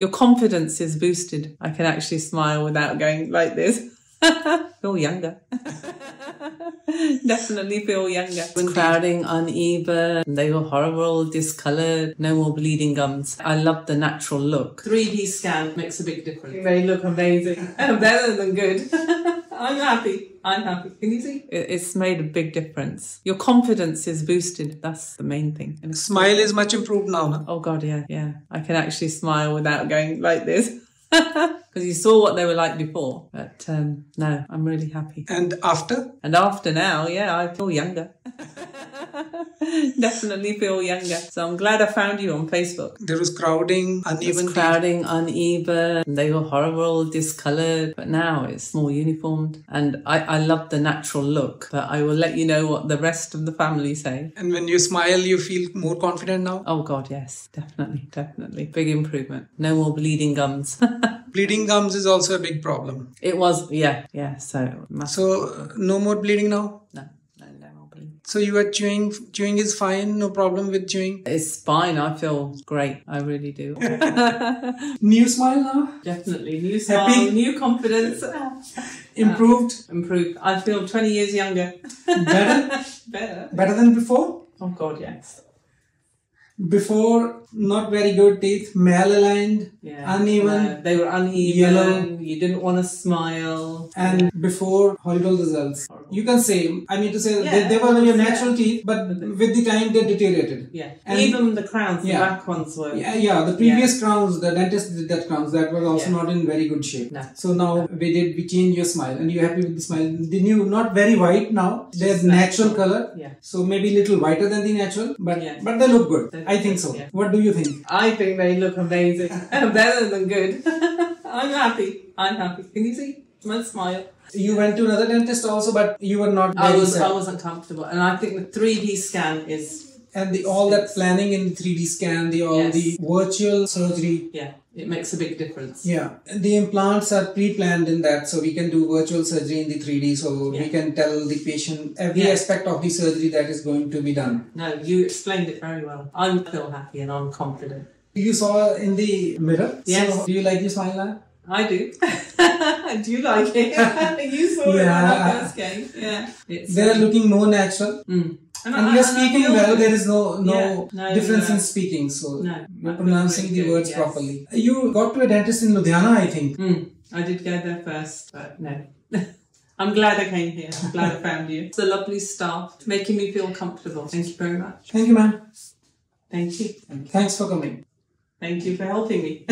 Your confidence is boosted. I can actually smile without going like this. Feel younger. Definitely feel younger. Crowding, uneven, they were horrible, discoloured, no more bleeding gums. I love the natural look. 3D scan makes a big difference. They look amazing. Better than good. I'm happy. I'm happy. Can you see? It's made a big difference. Your confidence is boosted. That's the main thing. And smile is much improved now, no? Oh God, yeah, yeah. I can actually smile without going like this. Because you saw what they were like before. But no, I'm really happy. And after? And after now, yeah, I feel younger. Definitely feel younger. So I'm glad I found you on Facebook. There was crowding, uneven. Crowding, uneven. They were horrible, discoloured. But now it's more uniformed. And I love the natural look. But I will let you know what the rest of the family say. And when you smile, you feel more confident now? Oh God, yes. Definitely, definitely. Big improvement. No more bleeding gums. Bleeding gums is also a big problem. It was, yeah. So no more bleeding now? No more bleeding. So you are chewing. Chewing is fine. No problem with chewing. It's fine. I feel great. I really do. New smile now? Definitely. New smile. Happy? New confidence. Improved? Improved. I feel 20 years younger. Better? Better than before? Oh God, yes. Before, not very good teeth, malaligned, uneven. They were uneven, yellow. You didn't want to smile. And before, horrible results. Horrible. You can say, I mean to say, they were your natural teeth, but with the time they deteriorated. Yeah. And even the crowns, the back ones were. Yeah, the previous crowns, the dentist did that crowns, that was also not in very good shape. No. So now we changed your smile and you're happy with the smile. The new, not very white now, they're natural color. Yeah. So maybe a little whiter than the natural, but they look good. I think so. Yeah. What do you think? I think they look amazing. Better than good. I'm happy. I'm happy. Can you see? My smile. You went to another dentist also, but you were not very I wasn't comfortable. And I think the 3D scan is... And all that planning in the 3D scan, the virtual surgery. Yeah, it makes a big difference. Yeah. The implants are pre-planned in that, so we can do virtual surgery in the 3D, so we can tell the patient every aspect of the surgery that is going to be done. No, you explained it very well. I feel happy and I'm confident. You saw in the mirror? Yes. So, do you like your smile now? I do. Do you like it? You saw it when I first came. Yeah. They're looking more natural. And you're speaking well, there is no difference in speaking, so you're pronouncing the words properly. You got to a dentist in Ludhiana, I think. I did go there first, but no. I'm glad I came here. I'm glad I found you. It's a lovely staff, making me feel comfortable. Thank you very much. Thank you, ma'am. Thank you. Thanks for coming. Thank you for helping me.